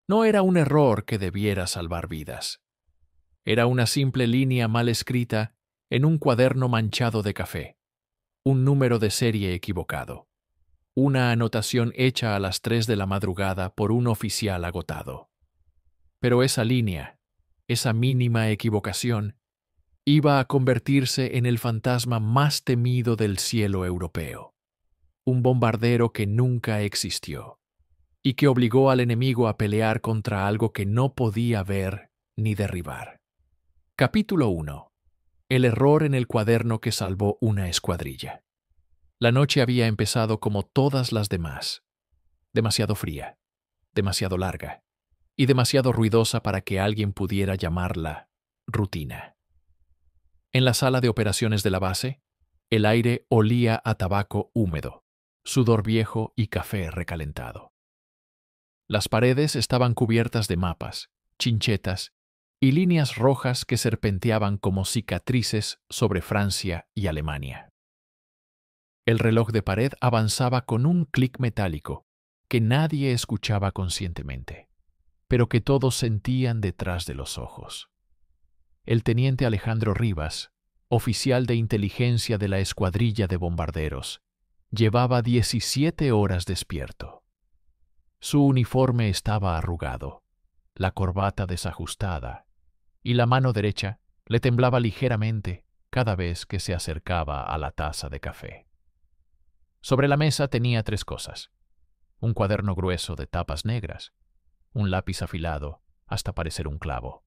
No era un error que debiera salvar vidas. Era una simple línea mal escrita en un cuaderno manchado de café, un número de serie equivocado, una anotación hecha a las 3 de la madrugada por un oficial agotado. Pero esa línea, esa mínima equivocación, iba a convertirse en el fantasma más temido del cielo europeo, un bombardero que nunca existió, y que obligó al enemigo a pelear contra algo que no podía ver ni derribar. Capítulo 1. El error en el cuaderno que salvó una escuadrilla. La noche había empezado como todas las demás, demasiado fría, demasiado larga y demasiado ruidosa para que alguien pudiera llamarla rutina. En la sala de operaciones de la base, el aire olía a tabaco húmedo, sudor viejo y café recalentado. Las paredes estaban cubiertas de mapas, chinchetas y líneas rojas que serpenteaban como cicatrices sobre Francia y Alemania. El reloj de pared avanzaba con un clic metálico que nadie escuchaba conscientemente, pero que todos sentían detrás de los ojos. El teniente Alejandro Rivas, oficial de inteligencia de la escuadrilla de bombarderos, llevaba 17 horas despierto. Su uniforme estaba arrugado, la corbata desajustada, y la mano derecha le temblaba ligeramente cada vez que se acercaba a la taza de café. Sobre la mesa tenía 3 cosas: un cuaderno grueso de tapas negras, un lápiz afilado hasta parecer un clavo,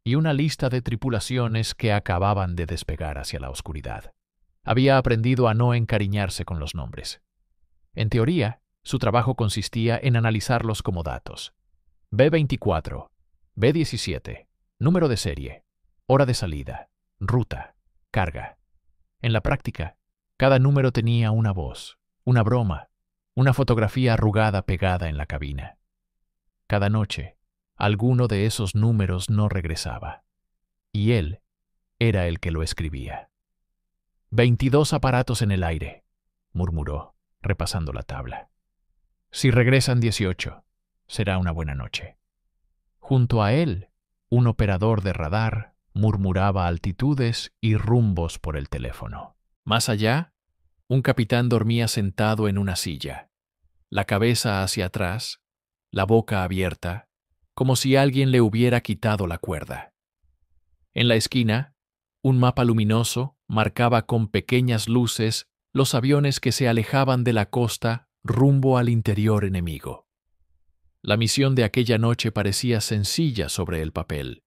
y una lista de tripulaciones que acababan de despegar hacia la oscuridad. Había aprendido a no encariñarse con los nombres. En teoría, su trabajo consistía en analizarlos como datos. B-24, B-17, número de serie, hora de salida, ruta, carga. En la práctica, cada número tenía una voz, una broma, una fotografía arrugada pegada en la cabina. Cada noche, alguno de esos números no regresaba, y él era el que lo escribía. 22 aparatos en el aire, murmuró, repasando la tabla. Si regresan 18, será una buena noche. Junto a él, un operador de radar murmuraba altitudes y rumbos por el teléfono. Más allá, un capitán dormía sentado en una silla, la cabeza hacia atrás, la boca abierta, como si alguien le hubiera quitado la cuerda. En la esquina, un mapa luminoso marcaba con pequeñas luces los aviones que se alejaban de la costa rumbo al interior enemigo. La misión de aquella noche parecía sencilla sobre el papel.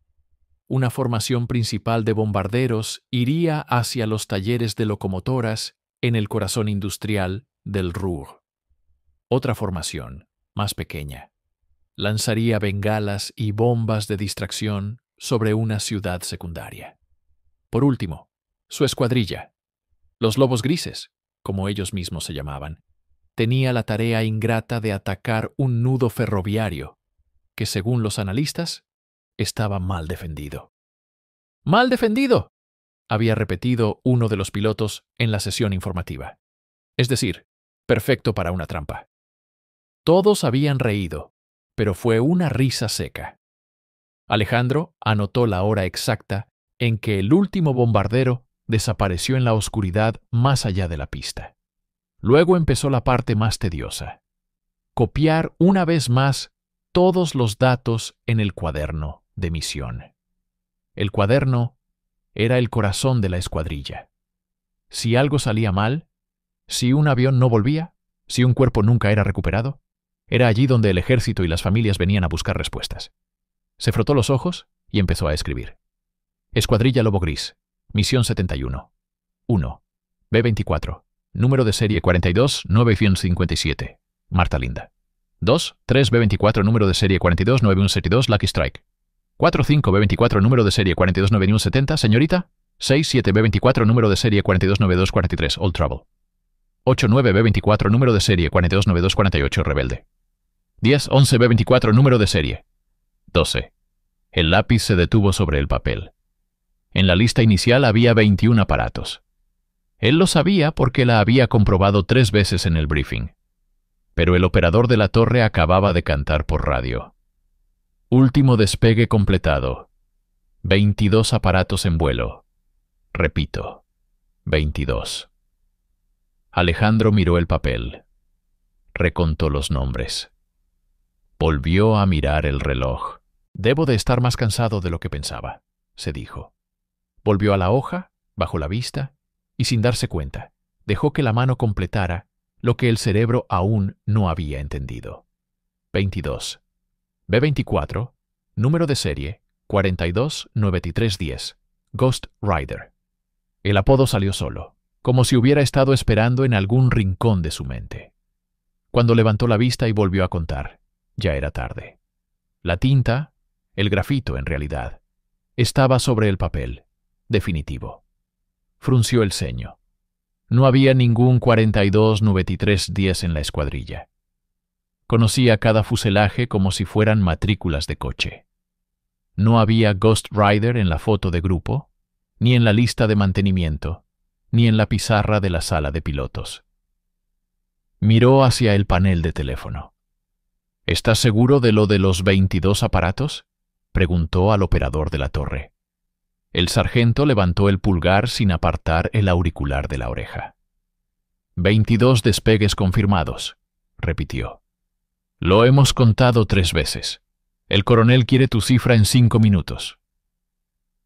Una formación principal de bombarderos iría hacia los talleres de locomotoras en el corazón industrial del Ruhr. Otra formación, más pequeña, lanzaría bengalas y bombas de distracción sobre una ciudad secundaria. Por último, su escuadrilla, los Lobos Grises, como ellos mismos se llamaban, tenía la tarea ingrata de atacar un nudo ferroviario que, según los analistas, estaba mal defendido. ¡Mal defendido!, había repetido uno de los pilotos en la sesión informativa. Es decir, perfecto para una trampa. Todos habían reído, pero fue una risa seca. Alejandro anotó la hora exacta en que el último bombardero desapareció en la oscuridad más allá de la pista. Luego empezó la parte más tediosa: copiar una vez más todos los datos en el cuaderno de misión. El cuaderno era el corazón de la escuadrilla. Si algo salía mal, si un avión no volvía, si un cuerpo nunca era recuperado, era allí donde el ejército y las familias venían a buscar respuestas. Se frotó los ojos y empezó a escribir. Escuadrilla Lobo Gris, misión 71. 1. B-24, número de serie 42-957, Marta Linda. 2. 3 B-24, número de serie 42-9172, Lucky Strike. 4-5 B-24, número de serie 42-9170, señorita. 6-7 B-24, número de serie 42-9243, Old Trouble. 8-9 B-24, número de serie 42-9248, Rebelde. 10-11 B-24, número de serie. 12. El lápiz se detuvo sobre el papel. En la lista inicial había 21 aparatos. Él lo sabía porque la había comprobado 3 veces en el briefing. Pero el operador de la torre acababa de cantar por radio. Último despegue completado. 22 aparatos en vuelo. Repito, 22. Alejandro miró el papel. Recontó los nombres. Volvió a mirar el reloj. Debo de estar más cansado de lo que pensaba, se dijo. Volvió a la hoja, bajó la vista, y sin darse cuenta, dejó que la mano completara lo que el cerebro aún no había entendido. 22. B24, número de serie 429310, Ghost Rider. El apodo salió solo, como si hubiera estado esperando en algún rincón de su mente. Cuando levantó la vista y volvió a contar, ya era tarde. La tinta, el grafito en realidad, estaba sobre el papel, definitivo. Frunció el ceño. No había ningún 429310 en la escuadrilla. Conocía cada fuselaje como si fueran matrículas de coche. No había Ghost Rider en la foto de grupo, ni en la lista de mantenimiento, ni en la pizarra de la sala de pilotos. Miró hacia el panel de teléfono. ¿Estás seguro de lo de los 22 aparatos?, preguntó al operador de la torre. El sargento levantó el pulgar sin apartar el auricular de la oreja. 22 despegues confirmados, repitió. Lo hemos contado 3 veces. El coronel quiere tu cifra en 5 minutos.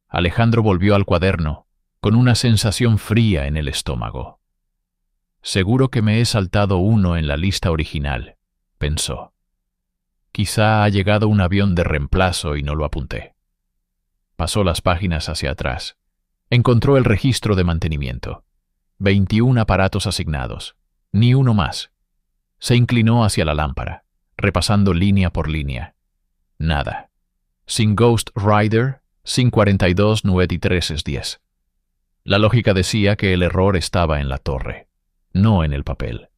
Alejandro volvió al cuaderno, con una sensación fría en el estómago. Seguro que me he saltado uno en la lista original, pensó. Quizá ha llegado un avión de reemplazo y no lo apunté. Pasó las páginas hacia atrás. Encontró el registro de mantenimiento. 21 aparatos asignados. Ni uno más. Se inclinó hacia la lámpara, repasando línea por línea. Nada. Sin Ghost Rider, sin 429310. La lógica decía que el error estaba en la torre, no en el papel.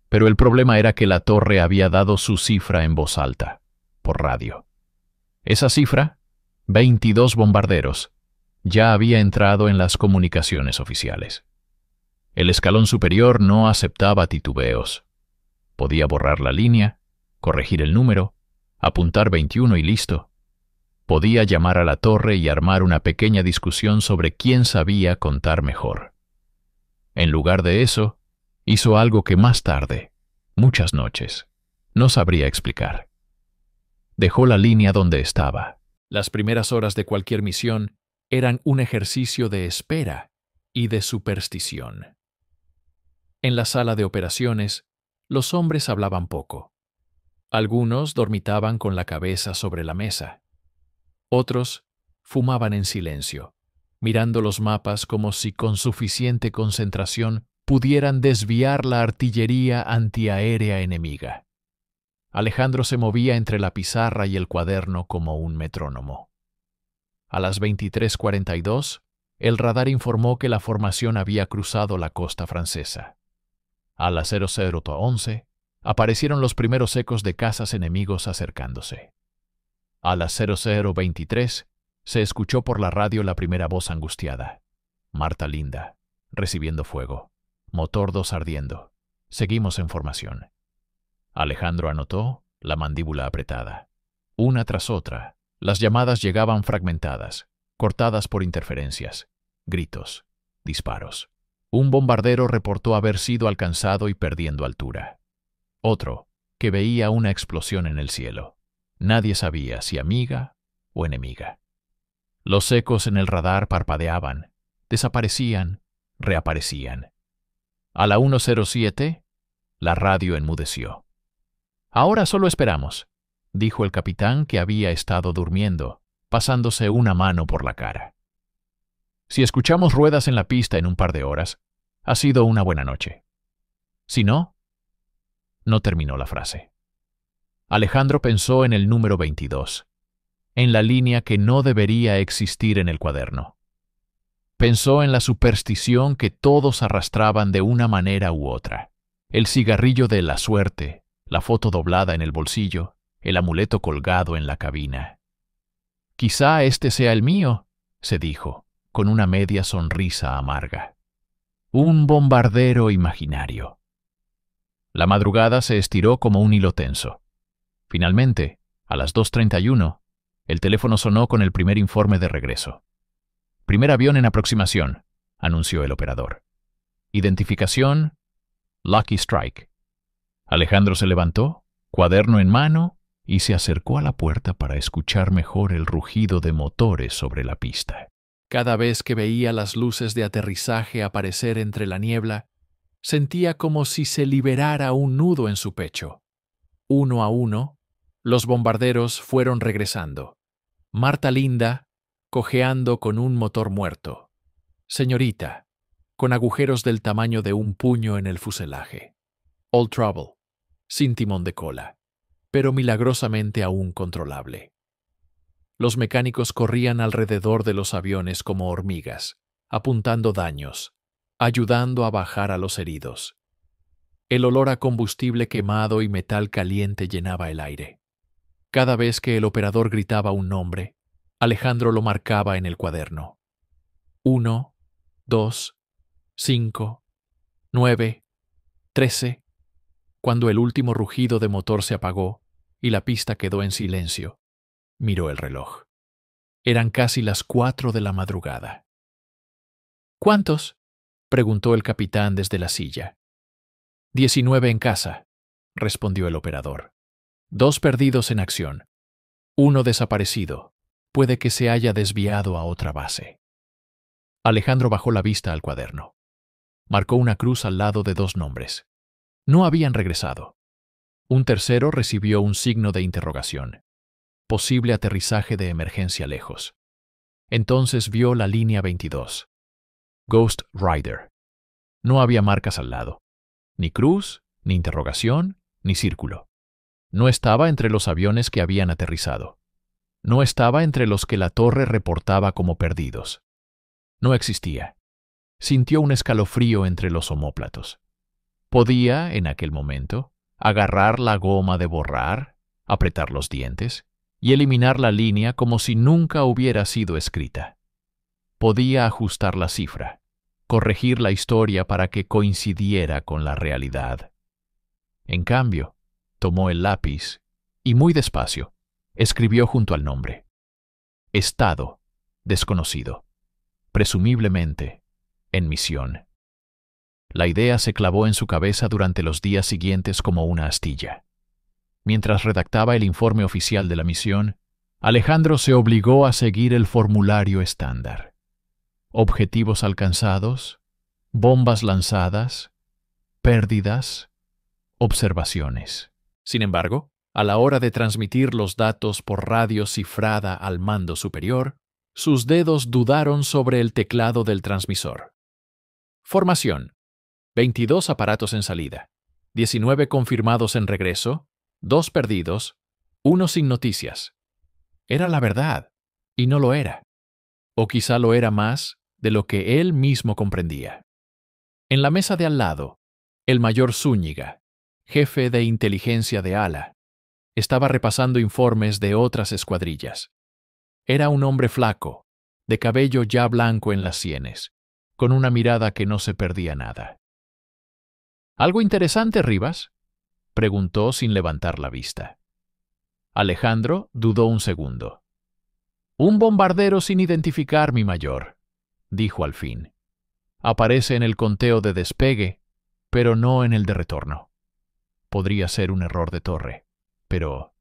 Pero el problema era que la torre había dado su cifra en voz alta, por radio. Esa cifra, 22 bombarderos, ya había entrado en las comunicaciones oficiales. El escalón superior no aceptaba titubeos. Podía borrar la línea, corregir el número, apuntar 21 y listo. Podía llamar a la torre y armar una pequeña discusión sobre quién sabía contar mejor. En lugar de eso, hizo algo que más tarde, muchas noches, no sabría explicar. Dejó la línea donde estaba. Las primeras horas de cualquier misión eran un ejercicio de espera y de superstición. En la sala de operaciones, los hombres hablaban poco. Algunos dormitaban con la cabeza sobre la mesa. Otros fumaban en silencio, mirando los mapas como si con suficiente concentración pudieran desviar la artillería antiaérea enemiga. Alejandro se movía entre la pizarra y el cuaderno como un metrónomo. A las 23:42, el radar informó que la formación había cruzado la costa francesa. A las 00:11, aparecieron los primeros ecos de cazas enemigos acercándose. A las 00:23, se escuchó por la radio la primera voz angustiada. Marta Linda, recibiendo fuego. Motor 2 ardiendo. Seguimos en formación. Alejandro anotó, la mandíbula apretada. Una tras otra, las llamadas llegaban fragmentadas, cortadas por interferencias, gritos, disparos. Un bombardero reportó haber sido alcanzado y perdiendo altura. Otro, que veía una explosión en el cielo. Nadie sabía si amiga o enemiga. Los ecos en el radar parpadeaban, desaparecían, reaparecían. A la 1:07, la radio enmudeció. «Ahora solo esperamos», dijo el capitán, que había estado durmiendo, pasándose una mano por la cara. «Si escuchamos ruedas en la pista en un par de horas, ha sido una buena noche. Si no...». No terminó la frase. Alejandro pensó en el número 22, en la línea que no debería existir en el cuaderno. Pensó en la superstición que todos arrastraban de una manera u otra. El cigarrillo de la suerte, la foto doblada en el bolsillo, el amuleto colgado en la cabina. «Quizá este sea el mío», se dijo, con una media sonrisa amarga. Un bombardero imaginario. La madrugada se estiró como un hilo tenso. Finalmente, A las 2:31, el teléfono sonó con el primer informe de regreso. «Primer avión en aproximación», anunció el operador. «Identificación, Lucky Strike». Alejandro se levantó, cuaderno en mano, y se acercó a la puerta para escuchar mejor el rugido de motores sobre la pista. Cada vez que veía las luces de aterrizaje aparecer entre la niebla, sentía como si se liberara un nudo en su pecho. Uno a uno, los bombarderos fueron regresando. Marta Linda, cojeando con un motor muerto. Señorita, con agujeros del tamaño de un puño en el fuselaje. All Trouble, sin timón de cola, pero milagrosamente aún controlable. Los mecánicos corrían alrededor de los aviones como hormigas, apuntando daños, ayudando a bajar a los heridos. El olor a combustible quemado y metal caliente llenaba el aire. Cada vez que el operador gritaba un nombre, Alejandro lo marcaba en el cuaderno. 1, 2, 5, 9, 13. Cuando el último rugido de motor se apagó y la pista quedó en silencio, miró el reloj. Eran casi las 4 de la madrugada. «¿Cuántos?», preguntó el capitán desde la silla. 19 en casa», respondió el operador. 2 perdidos en acción. 1 desaparecido. Puede que se haya desviado a otra base. Alejandro bajó la vista al cuaderno. Marcó una cruz al lado de 2 nombres. No habían regresado. Un tercero recibió un signo de interrogación. Posible aterrizaje de emergencia lejos. Entonces vio la línea 22. Ghost Rider. No había marcas al lado. Ni cruz, ni interrogación, ni círculo. No estaba entre los aviones que habían aterrizado. No estaba entre los que la torre reportaba como perdidos. No existía. Sintió un escalofrío entre los omóplatos. Podía, en aquel momento, agarrar la goma de borrar, apretar los dientes y eliminar la línea como si nunca hubiera sido escrita. Podía ajustar la cifra, corregir la historia para que coincidiera con la realidad. En cambio, tomó el lápiz y muy despacio escribió junto al nombre: Estado desconocido, presumiblemente en misión. La idea se clavó en su cabeza durante los días siguientes como una astilla. Mientras redactaba el informe oficial de la misión, Alejandro se obligó a seguir el formulario estándar. Objetivos alcanzados, bombas lanzadas, pérdidas, observaciones. Sin embargo, a la hora de transmitir los datos por radio cifrada al mando superior, sus dedos dudaron sobre el teclado del transmisor. Formación: 22 aparatos en salida, 19 confirmados en regreso, 2 perdidos, 1 sin noticias. Era la verdad, y no lo era. O quizá lo era más de lo que él mismo comprendía. En la mesa de al lado, el mayor Zúñiga, jefe de inteligencia de ala, estaba repasando informes de otras escuadrillas. Era un hombre flaco, de cabello ya blanco en las sienes, con una mirada que no se perdía nada. ¿Algo interesante, Rivas?, preguntó sin levantar la vista. Alejandro dudó un segundo. Un bombardero sin identificar, mi mayor, dijo al fin. Aparece en el conteo de despegue, pero no en el de retorno. Podría ser un error de torre, pero...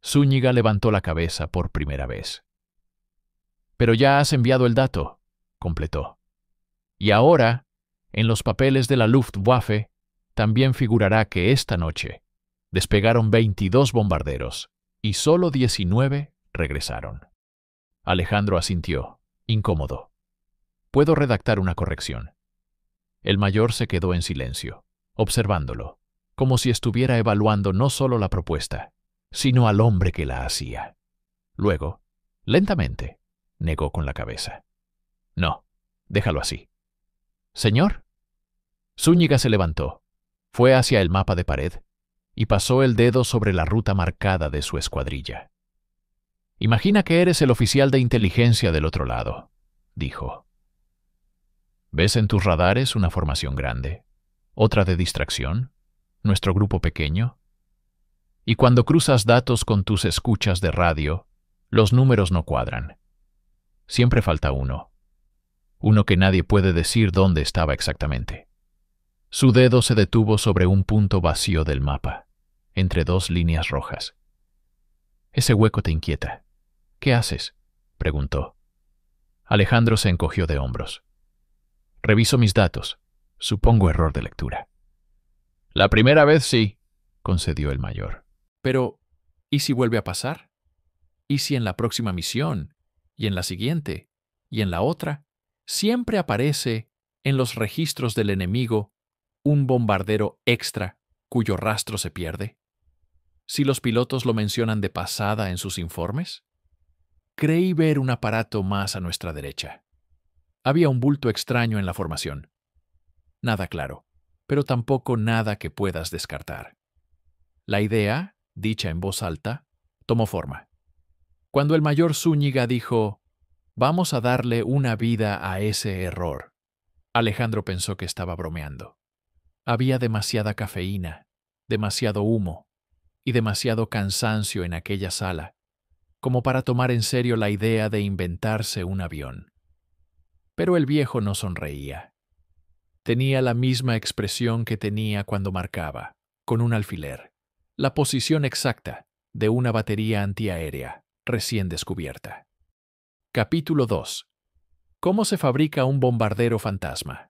Zúñiga levantó la cabeza por primera vez. Pero ya has enviado el dato, completó. Y ahora, en los papeles de la Luftwaffe, también figurará que esta noche despegaron 22 bombarderos y solo 19 regresaron. Alejandro asintió, incómodo. Puedo redactar una corrección. El mayor se quedó en silencio, observándolo, como si estuviera evaluando no solo la propuesta, sino al hombre que la hacía. Luego, lentamente, negó con la cabeza. No, déjalo así. ¿Señor? Zúñiga se levantó, fue hacia el mapa de pared y pasó el dedo sobre la ruta marcada de su escuadrilla. Imagina que eres el oficial de inteligencia del otro lado, dijo. ¿Ves en tus radares una formación grande? ¿Otra de distracción? ¿Nuestro grupo pequeño? Y cuando cruzas datos con tus escuchas de radio, los números no cuadran. Siempre falta uno. Uno que nadie puede decir dónde estaba exactamente. Su dedo se detuvo sobre un punto vacío del mapa, entre dos líneas rojas. Ese hueco te inquieta. ¿Qué haces?, preguntó. Alejandro se encogió de hombros. Reviso mis datos. Supongo error de lectura. La primera vez sí, concedió el mayor. Pero, ¿y si vuelve a pasar? ¿Y si en la próxima misión, y en la siguiente, y en la otra, siempre aparece en los registros del enemigo un bombardero extra cuyo rastro se pierde? ¿Si los pilotos lo mencionan de pasada en sus informes? Creí ver un aparato más a nuestra derecha. Había un bulto extraño en la formación. Nada claro, pero tampoco nada que puedas descartar. La idea, dicha en voz alta, tomó forma. Cuando el mayor Zúñiga dijo, «Vamos a darle una vida a ese error», Alejandro pensó que estaba bromeando. Había demasiada cafeína, demasiado humo y demasiado cansancio en aquella sala, como para tomar en serio la idea de inventarse un avión. Pero el viejo no sonreía. Tenía la misma expresión que tenía cuando marcaba, con un alfiler, la posición exacta de una batería antiaérea recién descubierta. Capítulo 2. ¿Cómo se fabrica un bombardero fantasma?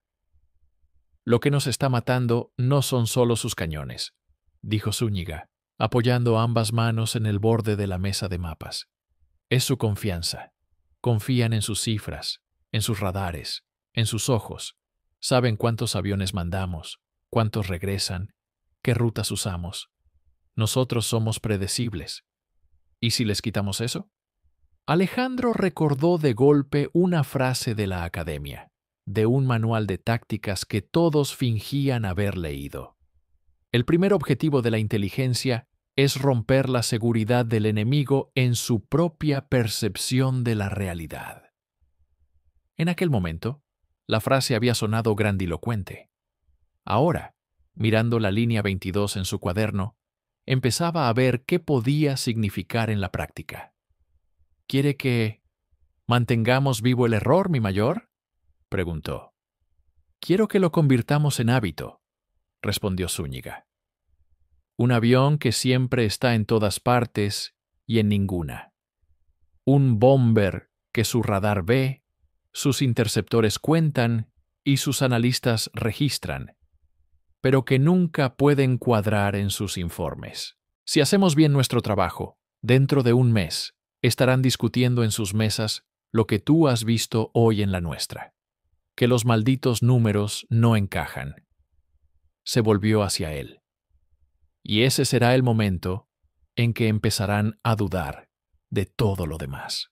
Lo que nos está matando no son solo sus cañones, dijo Zúñiga, apoyando ambas manos en el borde de la mesa de mapas. Es su confianza. Confían en sus cifras, en sus radares, en sus ojos. Saben cuántos aviones mandamos, cuántos regresan, qué rutas usamos. Nosotros somos predecibles. ¿Y si les quitamos eso? Alejandro recordó de golpe una frase de la academia, de un manual de tácticas que todos fingían haber leído. El primer objetivo de la inteligencia es romper la seguridad del enemigo en su propia percepción de la realidad. En aquel momento, la frase había sonado grandilocuente. Ahora, mirando la línea 22 en su cuaderno, empezaba a ver qué podía significar en la práctica. ¿Quiere que mantengamos vivo el error, mi mayor?, preguntó. Quiero que lo convirtamos en hábito, respondió Zúñiga. Un avión que siempre está en todas partes y en ninguna. Un bomber que su radar ve, sus interceptores cuentan y sus analistas registran, pero que nunca pueden cuadrar en sus informes. Si hacemos bien nuestro trabajo, dentro de un mes estarán discutiendo en sus mesas lo que tú has visto hoy en la nuestra, que los malditos números no encajan. Se volvió hacia él. Y ese será el momento en que empezarán a dudar de todo lo demás.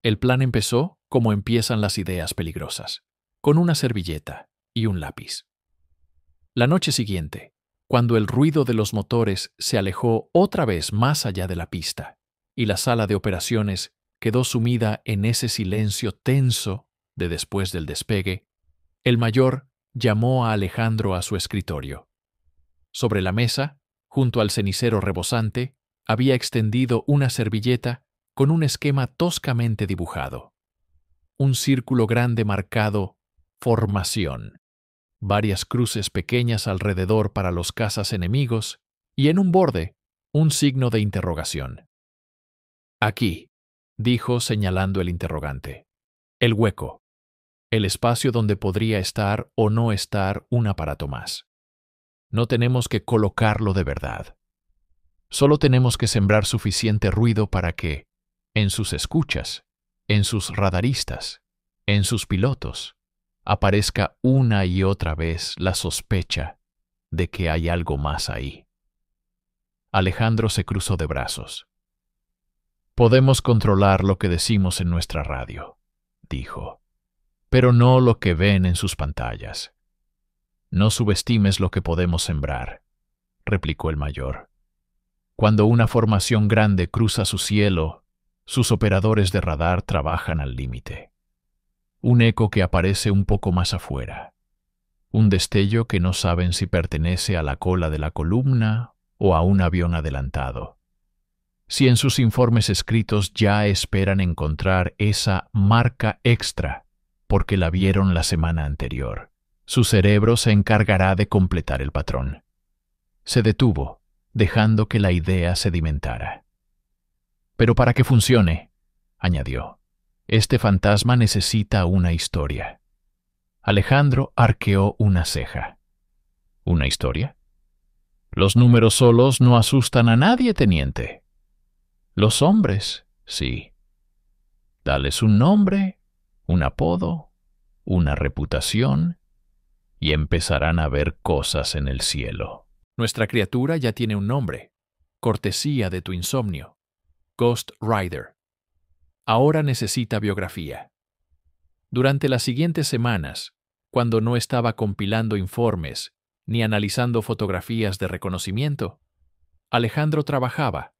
El plan empezó como empiezan las ideas peligrosas, con una servilleta y un lápiz. La noche siguiente, cuando el ruido de los motores se alejó otra vez más allá de la pista y la sala de operaciones quedó sumida en ese silencio tenso de después del despegue, el mayor llamó a Alejandro a su escritorio. Sobre la mesa, junto al cenicero rebosante, había extendido una servilleta con un esquema toscamente dibujado. Un círculo grande marcado «Formación», varias cruces pequeñas alrededor para los cazas enemigos y en un borde un signo de interrogación. «Aquí», dijo señalando el interrogante, «el hueco, el espacio donde podría estar o no estar un aparato más. No tenemos que colocarlo de verdad. Solo tenemos que sembrar suficiente ruido para que, en sus escuchas, en sus radaristas, en sus pilotos, aparezca una y otra vez la sospecha de que hay algo más ahí». Alejandro se cruzó de brazos. «Podemos controlar lo que decimos en nuestra radio», dijo, «pero no lo que ven en sus pantallas». «No subestimes lo que podemos sembrar», replicó el mayor. «Cuando una formación grande cruza su cielo, sus operadores de radar trabajan al límite. Un eco que aparece un poco más afuera. Un destello que no saben si pertenece a la cola de la columna o a un avión adelantado. Si en sus informes escritos ya esperan encontrar esa marca extra porque la vieron la semana anterior, su cerebro se encargará de completar el patrón. Se detuvo, dejando que la idea sedimentara. Pero para que funcione, añadió, este fantasma necesita una historia. Alejandro arqueó una ceja. ¿Una historia? Los números solos no asustan a nadie, teniente. Los hombres, sí. Dales un nombre, un apodo, una reputación, y empezarán a ver cosas en el cielo. Nuestra criatura ya tiene un nombre, cortesía de tu insomnio, Ghost Rider. Ahora necesita biografía. Durante las siguientes semanas, cuando no estaba compilando informes ni analizando fotografías de reconocimiento, Alejandro trabajaba,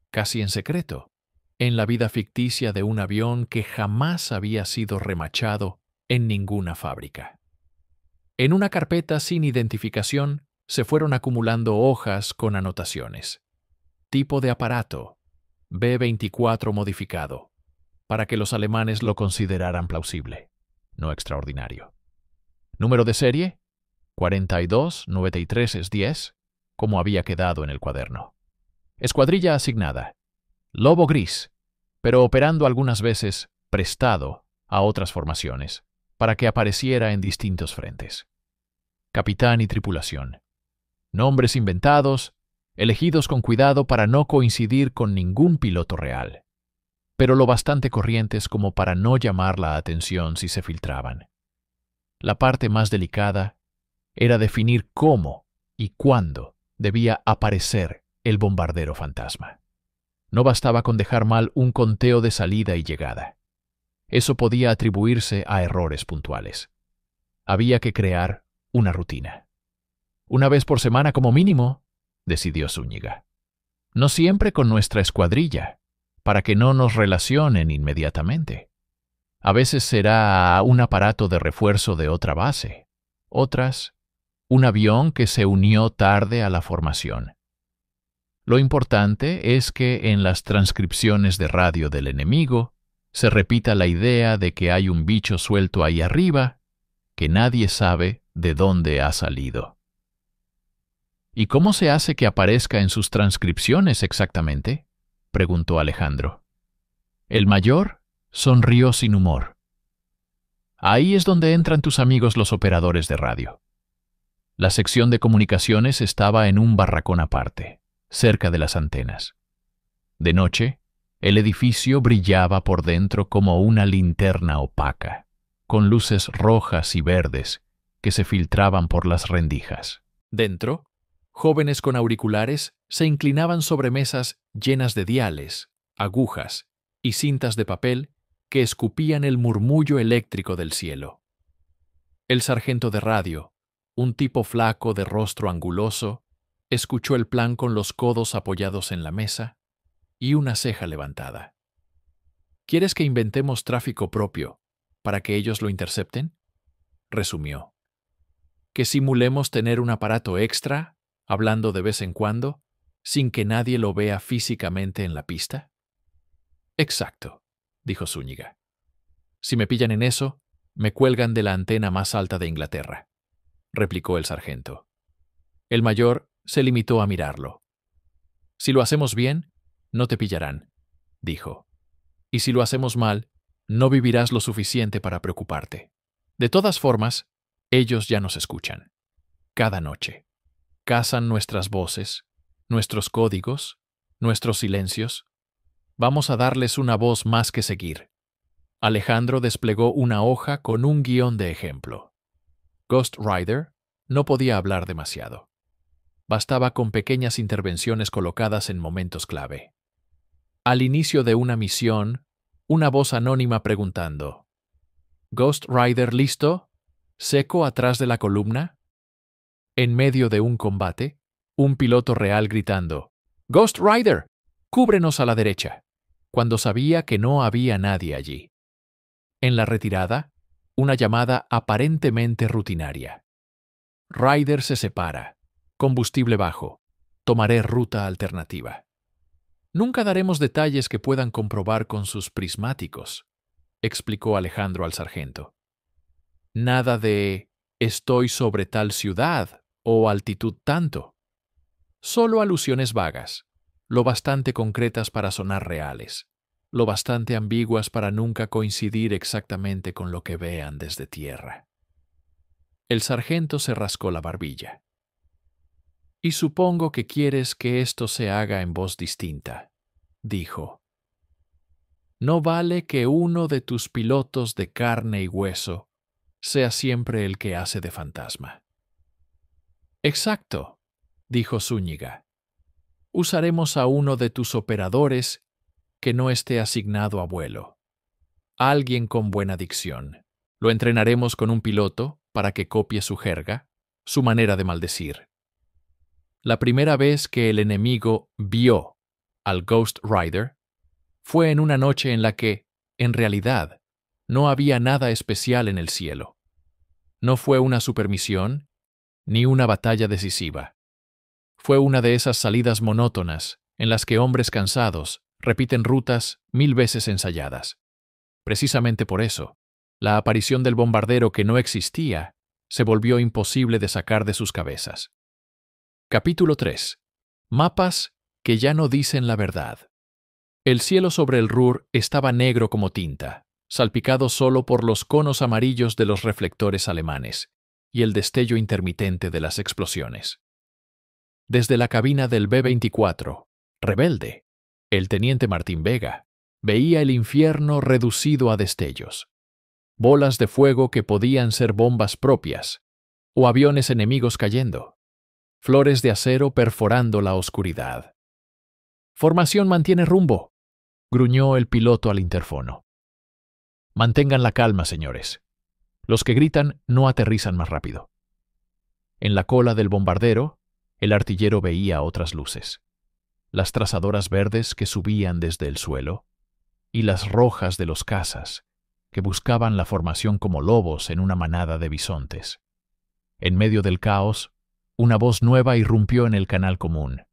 casi en secreto, en la vida ficticia de un avión que jamás había sido remachado en ninguna fábrica. En una carpeta sin identificación se fueron acumulando hojas con anotaciones. Tipo de aparato, B-24 modificado, para que los alemanes lo consideraran plausible, no extraordinario. Número de serie, 429310, como había quedado en el cuaderno. Escuadrilla asignada, Lobo Gris, pero operando algunas veces prestado a otras formaciones, para que apareciera en distintos frentes. Capitán y tripulación. Nombres inventados, elegidos con cuidado para no coincidir con ningún piloto real, pero lo bastante corrientes como para no llamar la atención si se filtraban. La parte más delicada era definir cómo y cuándo debía aparecer el bombardero fantasma. No bastaba con dejar mal un conteo de salida y llegada. Eso podía atribuirse a errores puntuales. Había que crear una rutina. Una vez por semana como mínimo, decidió Zúñiga. No siempre con nuestra escuadrilla, para que no nos relacionen inmediatamente. A veces será un aparato de refuerzo de otra base, otras, un avión que se unió tarde a la formación. Lo importante es que en las transcripciones de radio del enemigo se repita la idea de que hay un bicho suelto ahí arriba que nadie sabe de dónde ha salido. ¿Y cómo se hace que aparezca en sus transcripciones exactamente?, preguntó Alejandro. El mayor sonrió sin humor. Ahí es donde entran tus amigos los operadores de radio. La sección de comunicaciones estaba en un barracón aparte, cerca de las antenas. De noche, el edificio brillaba por dentro como una linterna opaca, con luces rojas y verdes que se filtraban por las rendijas. Dentro, jóvenes con auriculares se inclinaban sobre mesas llenas de diales, agujas y cintas de papel que escupían el murmullo eléctrico del cielo. El sargento de radio, un tipo flaco de rostro anguloso, escuchó el plan con los codos apoyados en la mesa y una ceja levantada. ¿Quieres que inventemos tráfico propio para que ellos lo intercepten?, resumió. ¿Que simulemos tener un aparato extra, hablando de vez en cuando, sin que nadie lo vea físicamente en la pista? Exacto, dijo Zúñiga. Si me pillan en eso, me cuelgan de la antena más alta de Inglaterra, replicó el sargento. El mayor se limitó a mirarlo. Si lo hacemos bien, no te pillarán, dijo. Y si lo hacemos mal, no vivirás lo suficiente para preocuparte. De todas formas, ellos ya nos escuchan. Cada noche. Cazan nuestras voces, nuestros códigos, nuestros silencios. Vamos a darles una voz más que seguir. Alejandro desplegó una hoja con un guión de ejemplo. Ghost Rider no podía hablar demasiado. Bastaba con pequeñas intervenciones colocadas en momentos clave. Al inicio de una misión, una voz anónima preguntando: ¿Ghost Rider listo? ¿Seco atrás de la columna? En medio de un combate, un piloto real gritando: ¡Ghost Rider! ¡Cúbrenos a la derecha!, cuando sabía que no había nadie allí. En la retirada, una llamada aparentemente rutinaria. Rider se separa. Combustible bajo. tomaré ruta alternativa. Nunca daremos detalles que puedan comprobar con sus prismáticos, explicó Alejandro al sargento. Nada de estoy sobre tal ciudad o altitud tanto. Solo alusiones vagas, lo bastante concretas para sonar reales, lo bastante ambiguas para nunca coincidir exactamente con lo que vean desde tierra. El sargento se rascó la barbilla. Y supongo que quieres que esto se haga en voz distinta, dijo. No vale que uno de tus pilotos de carne y hueso sea siempre el que hace de fantasma. Exacto, dijo Zúñiga. Usaremos a uno de tus operadores que no esté asignado a vuelo. Alguien con buena dicción. Lo entrenaremos con un piloto para que copie su jerga, su manera de maldecir. La primera vez que el enemigo vio al Ghost Rider fue en una noche en la que, en realidad, no había nada especial en el cielo. No fue una supermisión ni una batalla decisiva. Fue una de esas salidas monótonas en las que hombres cansados repiten rutas 1000 veces ensayadas. Precisamente por eso, la aparición del bombardero que no existía se volvió imposible de sacar de sus cabezas. Capítulo 3. Mapas que ya no dicen la verdad. El cielo sobre el Ruhr estaba negro como tinta, salpicado solo por los conos amarillos de los reflectores alemanes y el destello intermitente de las explosiones. Desde la cabina del B-24, rebelde, el teniente Martín Vega veía el infierno reducido a destellos. Bolas de fuego que podían ser bombas propias, o aviones enemigos cayendo. Flores de acero perforando la oscuridad. «Formación mantiene rumbo», gruñó el piloto al interfono. «Mantengan la calma, señores. Los que gritan no aterrizan más rápido». En la cola del bombardero, el artillero veía otras luces. Las trazadoras verdes que subían desde el suelo y las rojas de los cazas que buscaban la formación como lobos en una manada de bisontes. En medio del caos, una voz nueva irrumpió en el canal común.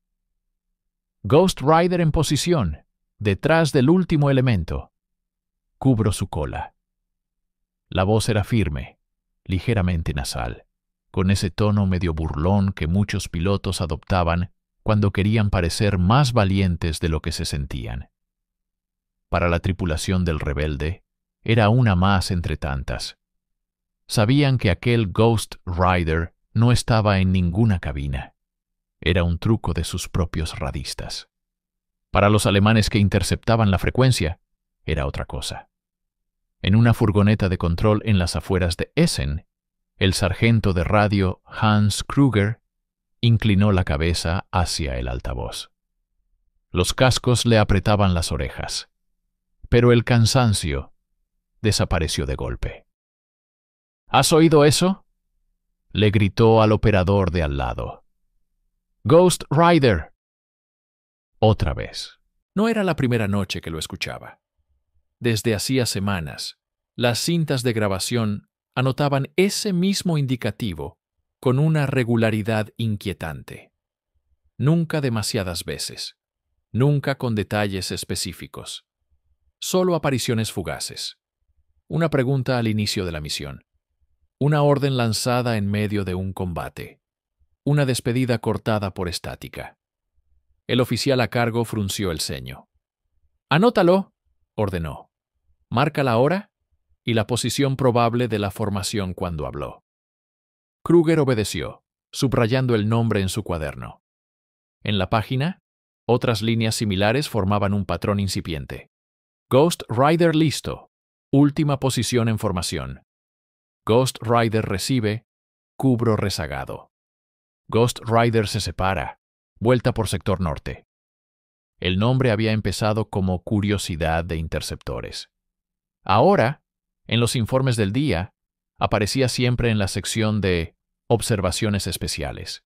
«Ghost Rider en posición, detrás del último elemento. Cubro su cola». La voz era firme, ligeramente nasal, con ese tono medio burlón que muchos pilotos adoptaban cuando querían parecer más valientes de lo que se sentían. Para la tripulación del rebelde, era una más entre tantas. Sabían que aquel Ghost Rider no estaba en ninguna cabina. Era un truco de sus propios radistas. Para los alemanes que interceptaban la frecuencia, era otra cosa. En una furgoneta de control en las afueras de Essen, el sargento de radio Hans Kruger inclinó la cabeza hacia el altavoz. Los cascos le apretaban las orejas, pero el cansancio desapareció de golpe. «¿Has oído eso?», le gritó al operador de al lado. «Ghost Rider». Otra vez. No era la primera noche que lo escuchaba. Desde hacía semanas, las cintas de grabación anotaban ese mismo indicativo con una regularidad inquietante. Nunca demasiadas veces, nunca con detalles específicos. Solo apariciones fugaces. Una pregunta al inicio de la misión. Una orden lanzada en medio de un combate. Una despedida cortada por estática. El oficial a cargo frunció el ceño. «Anótalo», ordenó. «Marca la hora y la posición probable de la formación cuando habló». Kruger obedeció, subrayando el nombre en su cuaderno. En la página, otras líneas similares formaban un patrón incipiente. «Ghost Rider listo. Última posición en formación. Ghost Rider recibe. Cubro rezagado. Ghost Rider se separa. Vuelta por sector norte». El nombre había empezado como curiosidad de interceptores. Ahora, en los informes del día, aparecía siempre en la sección de observaciones especiales.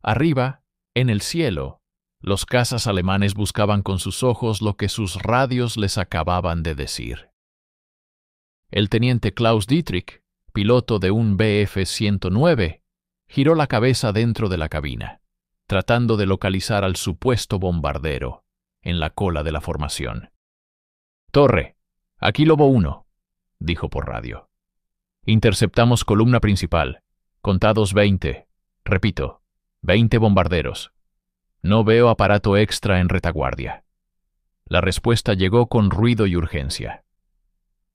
Arriba, en el cielo, los cazas alemanes buscaban con sus ojos lo que sus radios les acababan de decir. El teniente Klaus Dietrich, piloto de un Bf-109, giró la cabeza dentro de la cabina. tratando de localizar al supuesto bombardero en la cola de la formación. «Torre, aquí Lobo 1», dijo por radio. «Interceptamos columna principal. Contados 20. Repito, 20 bombarderos. No veo aparato extra en retaguardia». La respuesta llegó con ruido y urgencia.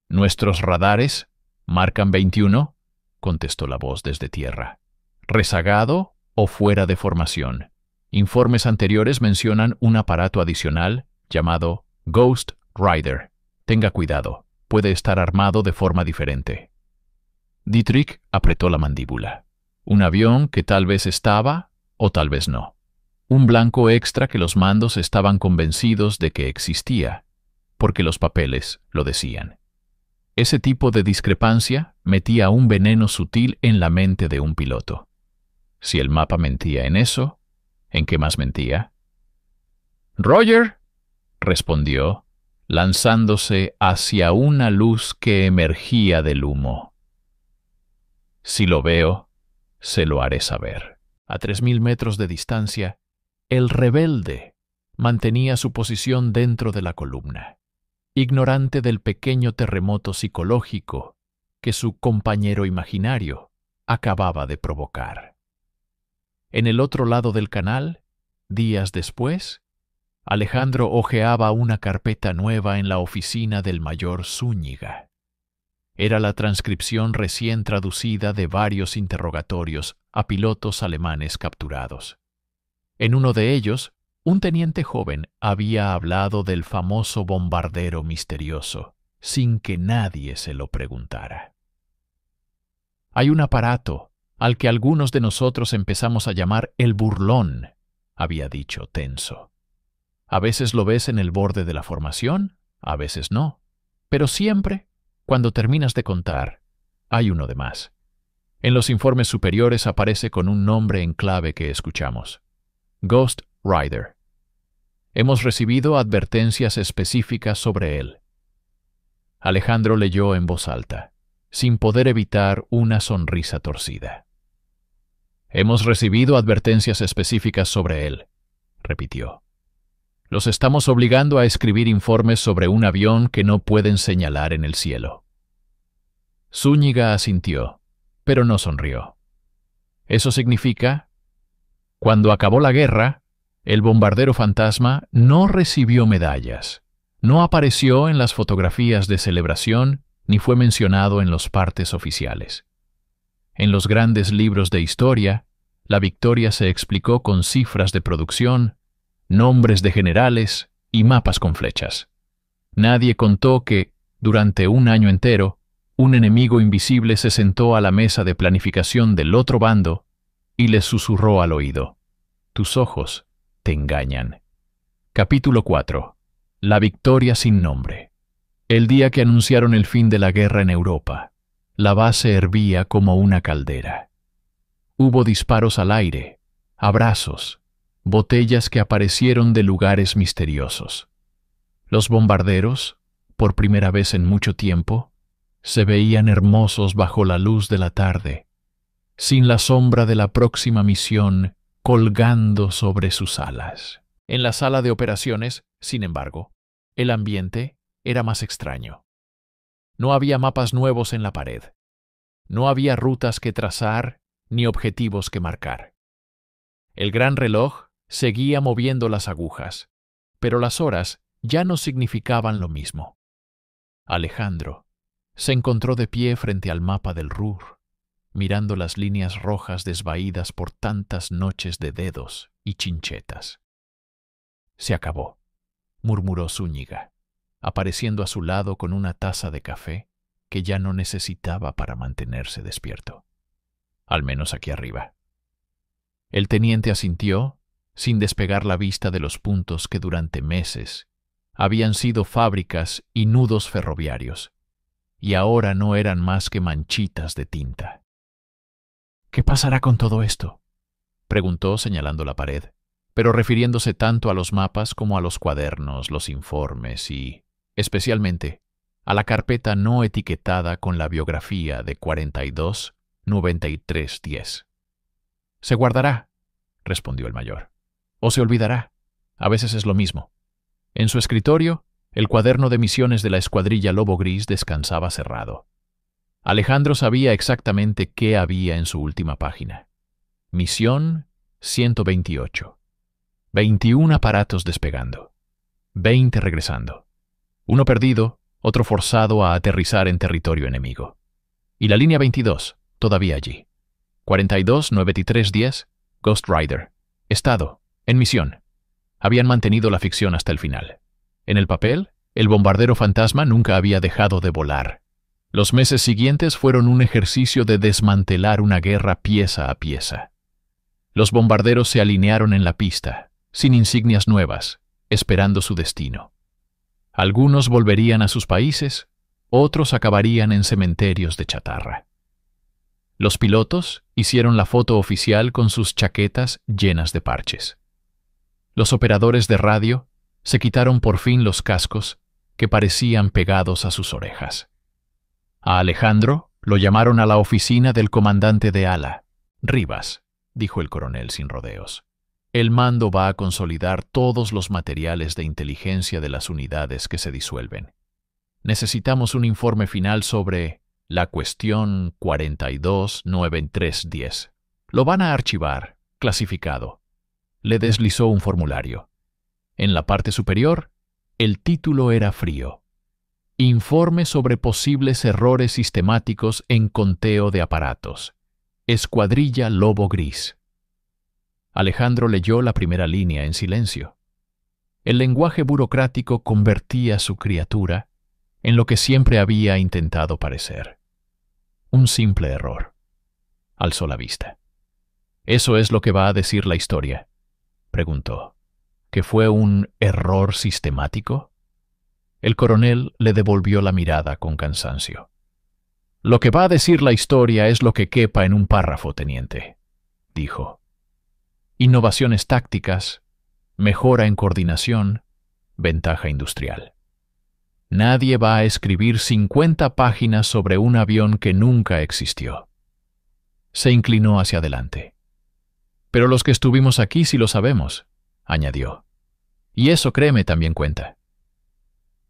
«¿Nuestros radares marcan 21?» contestó la voz desde tierra. «¿Rezagado o fuera de formación? Informes anteriores mencionan un aparato adicional llamado Ghost Rider. Tenga cuidado, puede estar armado de forma diferente». Dietrich apretó la mandíbula. Un avión que tal vez estaba o tal vez no. Un blanco extra que los mandos estaban convencidos de que existía, porque los papeles lo decían. Ese tipo de discrepancia metía un veneno sutil en la mente de un piloto. Si el mapa mentía en eso, ¿en qué más mentía? «Roger», respondió, lanzándose hacia una luz que emergía del humo. «Si lo veo, se lo haré saber». A 3000 metros de distancia, el rebelde mantenía su posición dentro de la columna, ignorante del pequeño terremoto psicológico que su compañero imaginario acababa de provocar. En el otro lado del canal, días después, Alejandro hojeaba una carpeta nueva en la oficina del mayor Zúñiga. Era la transcripción recién traducida de varios interrogatorios a pilotos alemanes capturados. En uno de ellos, un teniente joven había hablado del famoso bombardero misterioso, sin que nadie se lo preguntara. «Hay un aparato al que algunos de nosotros empezamos a llamar el burlón», había dicho tenso. «A veces lo ves en el borde de la formación, a veces no, pero siempre, cuando terminas de contar, hay uno de más. En los informes superiores aparece con un nombre en clave que escuchamos: Ghost Rider. Hemos recibido advertencias específicas sobre él». Alejandro leyó en voz alta, sin poder evitar una sonrisa torcida. «Hemos recibido advertencias específicas sobre él», repitió. «Los estamos obligando a escribir informes sobre un avión que no pueden señalar en el cielo». Zúñiga asintió, pero no sonrió. «Eso significa, cuando acabó la guerra, el bombardero fantasma no recibió medallas, no apareció en las fotografías de celebración ni fue mencionado en los partes oficiales. En los grandes libros de historia, la victoria se explicó con cifras de producción, nombres de generales y mapas con flechas. Nadie contó que, durante un año entero, un enemigo invisible se sentó a la mesa de planificación del otro bando y les susurró al oído: «Tus ojos te engañan». Capítulo 4. La victoria sin nombre. El día que anunciaron el fin de la guerra en Europa, la base hervía como una caldera. Hubo disparos al aire, abrazos, botellas que aparecieron de lugares misteriosos. Los bombarderos, por primera vez en mucho tiempo, se veían hermosos bajo la luz de la tarde, sin la sombra de la próxima misión colgando sobre sus alas. En la sala de operaciones, sin embargo, el ambiente era más extraño. No había mapas nuevos en la pared. No había rutas que trazar ni objetivos que marcar. El gran reloj seguía moviendo las agujas, pero las horas ya no significaban lo mismo. Alejandro se encontró de pie frente al mapa del Ruhr, mirando las líneas rojas desvaídas por tantas noches de dedos y chinchetas. «Se acabó», murmuró Zúñiga, apareciendo a su lado con una taza de café que ya no necesitaba para mantenerse despierto. «Al menos aquí arriba». El teniente asintió, sin despegar la vista de los puntos que durante meses habían sido fábricas y nudos ferroviarios, y ahora no eran más que manchitas de tinta. «¿Qué pasará con todo esto?», preguntó señalando la pared, pero refiriéndose tanto a los mapas como a los cuadernos, los informes y, especialmente, a la carpeta no etiquetada con la biografía de 42-93-10. «Se guardará», respondió el mayor. o se olvidará. A veces es lo mismo. En su escritorio, el cuaderno de misiones de la escuadrilla Lobo Gris descansaba cerrado. Alejandro sabía exactamente qué había en su última página. Misión 128. 21 aparatos despegando. 20 regresando. Uno perdido, otro forzado a aterrizar en territorio enemigo. Y la línea 22, todavía allí. 42-9310, Ghost Rider. Estado, en misión. Habían mantenido la ficción hasta el final. En el papel, el bombardero fantasma nunca había dejado de volar. Los meses siguientes fueron un ejercicio de desmantelar una guerra pieza a pieza. Los bombarderos se alinearon en la pista, sin insignias nuevas, esperando su destino. Algunos volverían a sus países, otros acabarían en cementerios de chatarra. Los pilotos hicieron la foto oficial con sus chaquetas llenas de parches. Los operadores de radio se quitaron por fin los cascos que parecían pegados a sus orejas. A Alejandro lo llamaron a la oficina del comandante de ala. Rivas, dijo el coronel sin rodeos. El mando va a consolidar todos los materiales de inteligencia de las unidades que se disuelven. Necesitamos un informe final sobre la cuestión 42-9310. Lo van a archivar, clasificado. Le deslizó un formulario. En la parte superior, el título era frío. Informe sobre posibles errores sistemáticos en conteo de aparatos. Escuadrilla Lobo Gris. Alejandro leyó la primera línea en silencio. El lenguaje burocrático convertía a su criatura en lo que siempre había intentado parecer. Un simple error. Alzó la vista. ¿Eso es lo que va a decir la historia?, preguntó. ¿Que fue un error sistemático? El coronel le devolvió la mirada con cansancio. Lo que va a decir la historia es lo que quepa en un párrafo, teniente, dijo. Innovaciones tácticas, mejora en coordinación, ventaja industrial. Nadie va a escribir 50 páginas sobre un avión que nunca existió. Se inclinó hacia adelante. Pero los que estuvimos aquí sí lo sabemos, añadió. Y eso, créeme, también cuenta.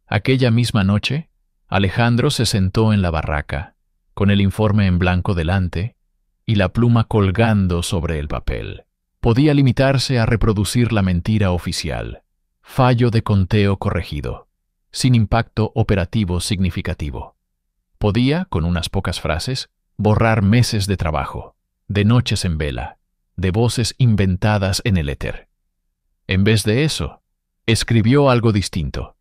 Aquella misma noche, Alejandro se sentó en la barraca, con el informe en blanco delante y la pluma colgando sobre el papel. Podía limitarse a reproducir la mentira oficial, fallo de conteo corregido, sin impacto operativo significativo. Podía, con unas pocas frases, borrar meses de trabajo, de noches en vela, de voces inventadas en el éter. En vez de eso, escribió algo distinto.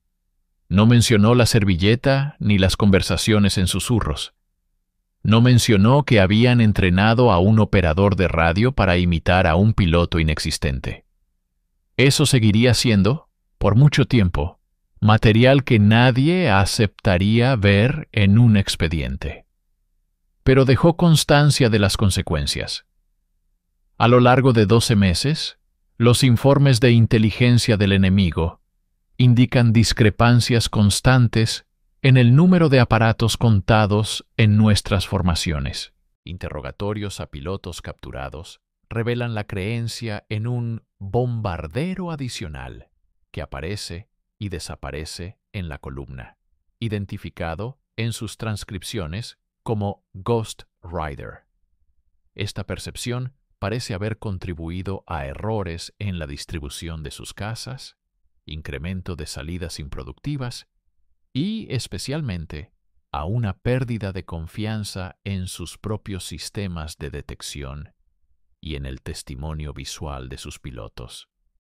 No mencionó la servilleta ni las conversaciones en susurros. No mencionó que habían entrenado a un operador de radio para imitar a un piloto inexistente. Eso seguiría siendo, por mucho tiempo, material que nadie aceptaría ver en un expediente. Pero dejó constancia de las consecuencias. A lo largo de 12 meses, los informes de inteligencia del enemigo indican discrepancias constantes en el número de aparatos contados en nuestras formaciones. Interrogatorios a pilotos capturados revelan la creencia en un bombardero adicional que aparece y desaparece en la columna, identificado en sus transcripciones como Ghost Rider. Esta percepción parece haber contribuido a errores en la distribución de sus casas, incremento de salidas improductivas y, especialmente, a una pérdida de confianza en sus propios sistemas de detección y en el testimonio visual de sus pilotos.